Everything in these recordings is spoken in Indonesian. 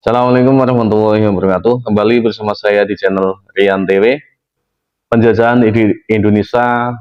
Assalamualaikum warahmatullahi wabarakatuh. Kembali bersama saya di channel Rian TV. Penjajahan Indonesia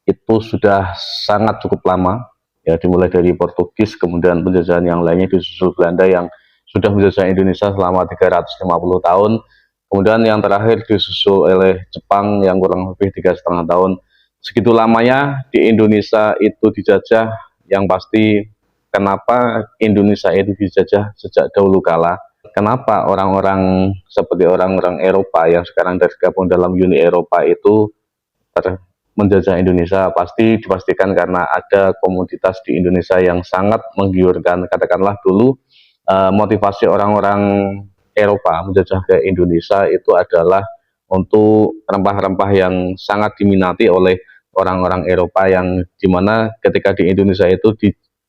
itu sudah sangat cukup lama, ya, dimulai dari Portugis, kemudian penjajahan yang lainnya disusul Belanda yang sudah menjajah Indonesia selama 350 tahun. Kemudian yang terakhir disusul oleh Jepang yang kurang lebih 3,5 tahun. Segitu lamanya di Indonesia itu dijajah, yang pasti kenapa Indonesia itu dijajah sejak dahulu kala. Kenapa orang-orang seperti orang-orang Eropa yang sekarang tergabung dalam Uni Eropa itu menjajah Indonesia? Pasti dipastikan karena ada komoditas di Indonesia yang sangat menggiurkan. Katakanlah dulu motivasi orang-orang Eropa menjajah ke Indonesia itu adalah untuk rempah-rempah yang sangat diminati oleh orang-orang Eropa, yang dimana ketika di Indonesia itu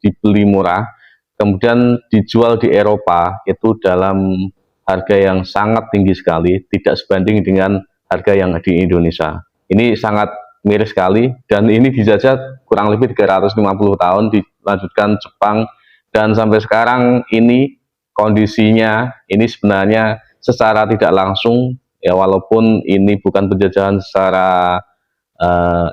dibeli murah, kemudian dijual di Eropa itu dalam harga yang sangat tinggi sekali, tidak sebanding dengan harga yang di Indonesia. Ini sangat miris sekali, dan ini dijajah kurang lebih 350 tahun, dilanjutkan Jepang, dan sampai sekarang ini kondisinya ini sebenarnya secara tidak langsung, ya, walaupun ini bukan penjajahan secara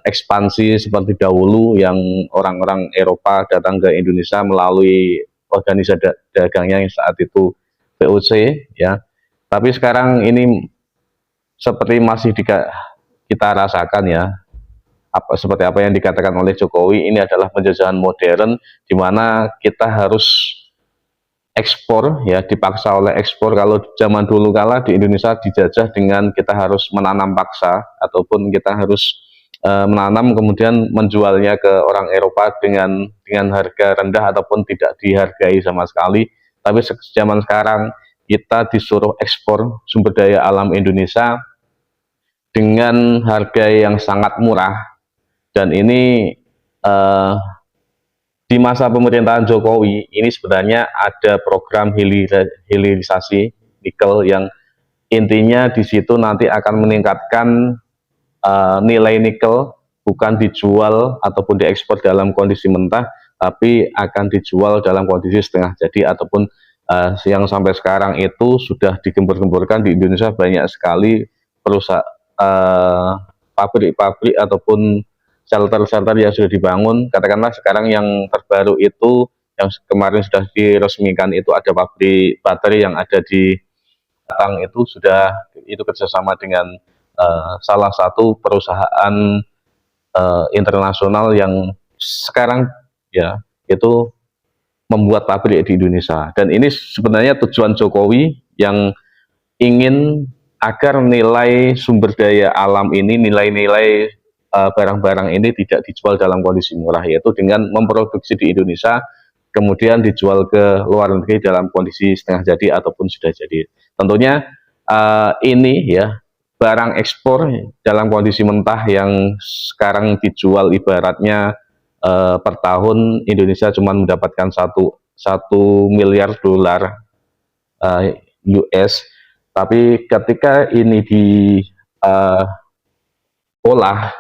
ekspansi seperti dahulu yang orang-orang Eropa datang ke Indonesia melalui organisasi dagangnya yang saat itu VOC, ya. Tapi sekarang ini seperti masih kita rasakan, ya, seperti apa yang dikatakan oleh Jokowi, ini adalah penjajahan modern di mana kita harus ekspor, ya, dipaksa oleh ekspor. Kalau zaman dulu kala di Indonesia dijajah dengan kita harus menanam paksa, ataupun kita harus menanam kemudian menjualnya ke orang Eropa dengan harga rendah ataupun tidak dihargai sama sekali. Tapi zaman sekarang kita disuruh ekspor sumber daya alam Indonesia dengan harga yang sangat murah, dan ini eh, di masa pemerintahan Jokowi ini sebenarnya ada program hilirisasi nikel yang intinya di situ nanti akan meningkatkan nilai nikel, bukan dijual ataupun diekspor dalam kondisi mentah, tapi akan dijual dalam kondisi setengah jadi, ataupun yang sampai sekarang itu sudah digembur-gemburkan di Indonesia banyak sekali perusahaan, pabrik-pabrik ataupun shelter-shelter yang sudah dibangun. Katakanlah sekarang yang terbaru itu, yang kemarin sudah diresmikan, itu ada pabrik baterai yang ada di Batang, itu sudah itu kerjasama dengan salah satu perusahaan internasional yang sekarang, ya, itu membuat pabrik di Indonesia. Dan ini sebenarnya tujuan Jokowi yang ingin agar nilai sumber daya alam ini, nilai-nilai barang-barang ini tidak dijual dalam kondisi murah, yaitu dengan memproduksi di Indonesia kemudian dijual ke luar negeri dalam kondisi setengah jadi ataupun sudah jadi. Tentunya ini, ya, barang ekspor dalam kondisi mentah yang sekarang dijual ibaratnya per tahun Indonesia cuma mendapatkan satu miliar dolar US. Tapi ketika ini diolah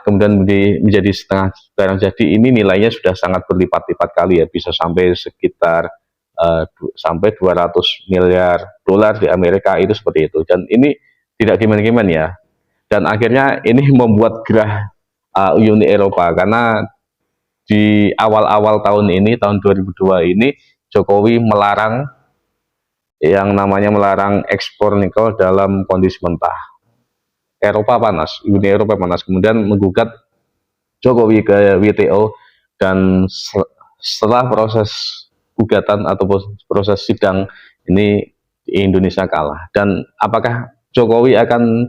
kemudian menjadi setengah barang jadi, ini nilainya sudah sangat berlipat-lipat kali, ya, bisa sampai sekitar sampai 200 miliar dolar di Amerika, itu seperti itu. Dan ini tidak gimana-gimana, ya, dan akhirnya ini membuat gerah Uni Eropa, karena di awal-awal tahun ini, tahun 2002 ini, Jokowi melarang yang namanya melarang ekspor nikel dalam kondisi mentah. Eropa panas, Uni Eropa panas, kemudian menggugat Jokowi ke WTO, dan setelah proses gugatan atau proses sidang ini Indonesia kalah. Dan apakah Jokowi akan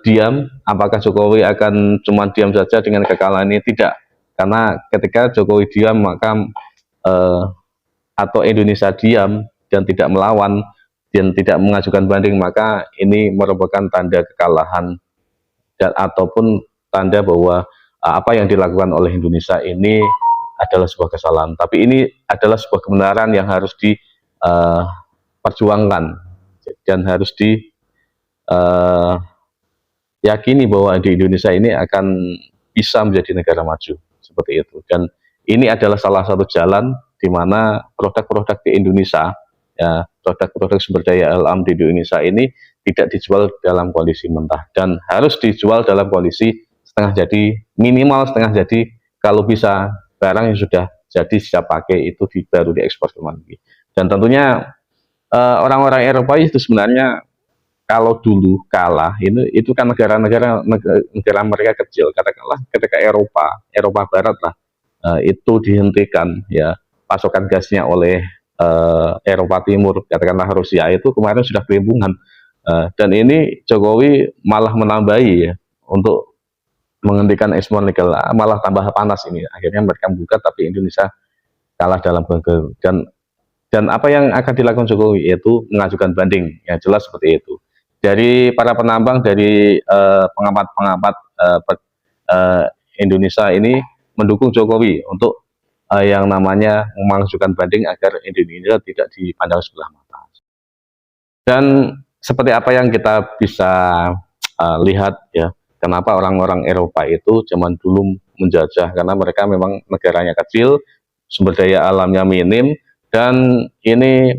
diam? Apakah Jokowi akan cuma diam saja dengan kekalahan ini? Tidak, karena ketika Jokowi diam maka atau Indonesia diam dan tidak melawan dan tidak mengajukan banding, maka ini merupakan tanda kekalahan, dan ataupun tanda bahwa apa yang dilakukan oleh Indonesia ini adalah sebuah kesalahan. Tapi ini adalah sebuah kebenaran yang harus diperjuangkan dan harus diyakini bahwa di Indonesia ini akan bisa menjadi negara maju seperti itu. Dan ini adalah salah satu jalan di mana produk-produk di Indonesia ya produk-produk sumber daya alam di Indonesia ini tidak dijual dalam kondisi mentah dan harus dijual dalam kondisi setengah jadi, minimal setengah jadi, kalau bisa barang yang sudah jadi siap pakai itu baru diekspor ke luar negeri. Dan tentunya orang-orang Eropa itu sebenarnya kalau dulu kalah itu kan negara mereka kecil, katakanlah ketika Eropa Barat lah itu dihentikan ya pasokan gasnya oleh Eropa Timur, katakanlah Rusia, itu kemarin sudah kelimpungan. Dan ini Jokowi malah menambahi ya untuk menghentikan ekspor nikel, malah tambah panas ini. Akhirnya mereka buka tapi Indonesia kalah dalam bangga. Dan apa yang akan dilakukan Jokowi yaitu mengajukan banding, yang jelas seperti itu. Dari para penambang, dari pengamat-pengamat Indonesia ini mendukung Jokowi untuk yang namanya mengajukan banding agar Indonesia tidak dipandang sebelah mata. Dan seperti apa yang kita bisa lihat ya, kenapa orang-orang Eropa itu zaman dulu menjajah, karena mereka memang negaranya kecil, sumber daya alamnya minim, dan ini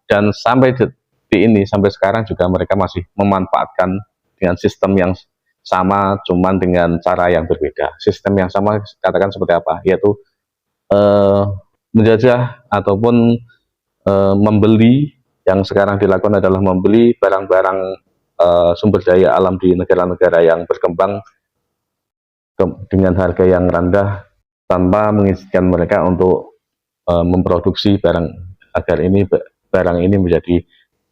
dan sampai sampai sekarang juga mereka masih memanfaatkan dengan sistem yang sama, cuman dengan cara yang berbeda. Sistem yang sama katakan seperti apa, yaitu menjajah ataupun membeli. Yang sekarang dilakukan adalah membeli barang-barang sumber daya alam di negara-negara yang berkembang dengan harga yang rendah tanpa mengizinkan mereka untuk memproduksi barang agar barang ini menjadi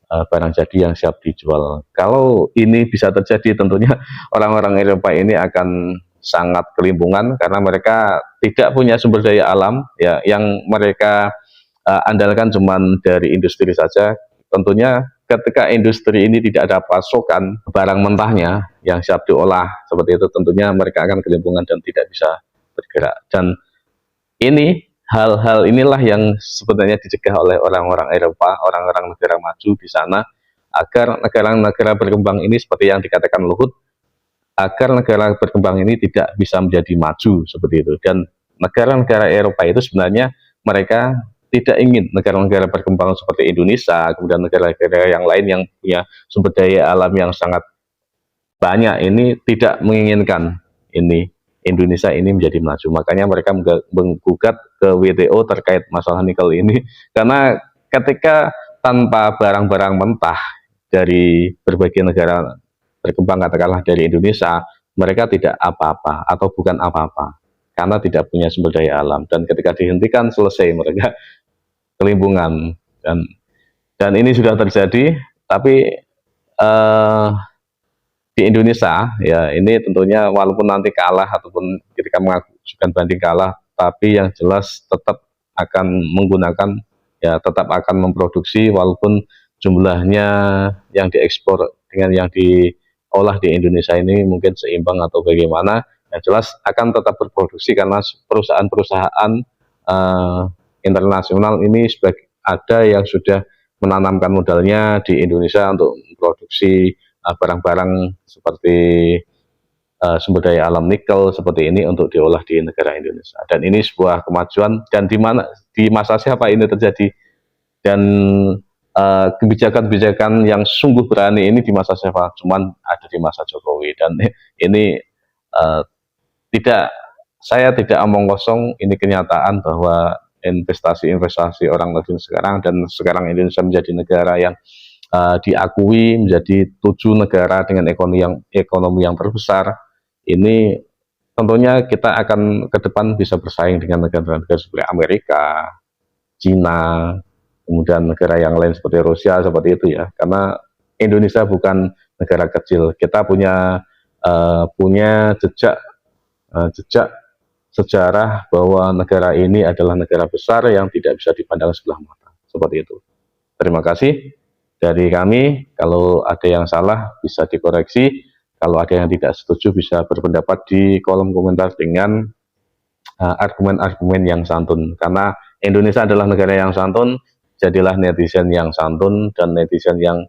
barang jadi yang siap dijual. Kalau ini bisa terjadi, tentunya orang-orang Eropa ini akan sangat kelimpungan karena mereka tidak punya sumber daya alam ya, yang mereka andalkan cuman dari industri saja. Tentunya ketika industri ini tidak ada pasokan barang mentahnya yang siap diolah seperti itu, tentunya mereka akan kelimpungan dan tidak bisa bergerak. Dan ini hal-hal inilah yang sebenarnya dicegah oleh orang-orang Eropa, orang-orang negara maju di sana, agar negara-negara berkembang ini seperti yang dikatakan Luhut, agar negara berkembang ini tidak bisa menjadi maju seperti itu. Dan negara-negara Eropa itu sebenarnya mereka tidak ingin negara-negara berkembang seperti Indonesia, kemudian negara-negara yang lain yang punya sumber daya alam yang sangat banyak ini tidak menginginkan ini Indonesia ini menjadi maju. Makanya mereka menggugat ke WTO terkait masalah nikel ini, karena ketika tanpa barang-barang mentah dari berbagai negara berkembang, katakanlah dari Indonesia, mereka tidak apa-apa atau bukan apa-apa karena tidak punya sumber daya alam. Dan ketika dihentikan, selesai mereka kelimpungan. Dan ini sudah terjadi, tapi di Indonesia ya ini tentunya walaupun nanti kalah ataupun ketika mengajukan banding kalah, tapi yang jelas tetap akan menggunakan ya, tetap akan memproduksi walaupun jumlahnya yang diekspor dengan yang diolah di Indonesia ini mungkin seimbang atau bagaimana, yang jelas akan tetap berproduksi karena perusahaan-perusahaan internasional ini ada yang sudah menanamkan modalnya di Indonesia untuk memproduksi barang-barang seperti sumber daya alam nikel seperti ini untuk diolah di negara Indonesia. Dan ini sebuah kemajuan, dan di masa siapa ini terjadi, dan kebijakan-kebijakan yang sungguh berani ini di masa siapa, cuman ada di masa Jokowi. Dan ini saya tidak omong kosong, ini kenyataan bahwa investasi orang negeri sekarang, dan sekarang Indonesia menjadi negara yang diakui menjadi 7 negara dengan ekonomi yang terbesar. Ini tentunya kita akan ke depan bisa bersaing dengan negara-negara seperti Amerika, Cina, kemudian negara yang lain seperti Rusia, seperti itu ya. Karena Indonesia bukan negara kecil, kita punya jejak sejarah bahwa negara ini adalah negara besar yang tidak bisa dipandang sebelah mata, seperti itu. Terima kasih dari kami. Kalau ada yang salah bisa dikoreksi, kalau ada yang tidak setuju bisa berpendapat di kolom komentar dengan argumen-argumen yang santun, karena Indonesia adalah negara yang santun. Jadilah netizen yang santun dan netizen yang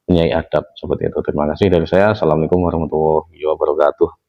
punya adab, seperti itu. Terima kasih dari saya. Assalamualaikum warahmatullahi wabarakatuh.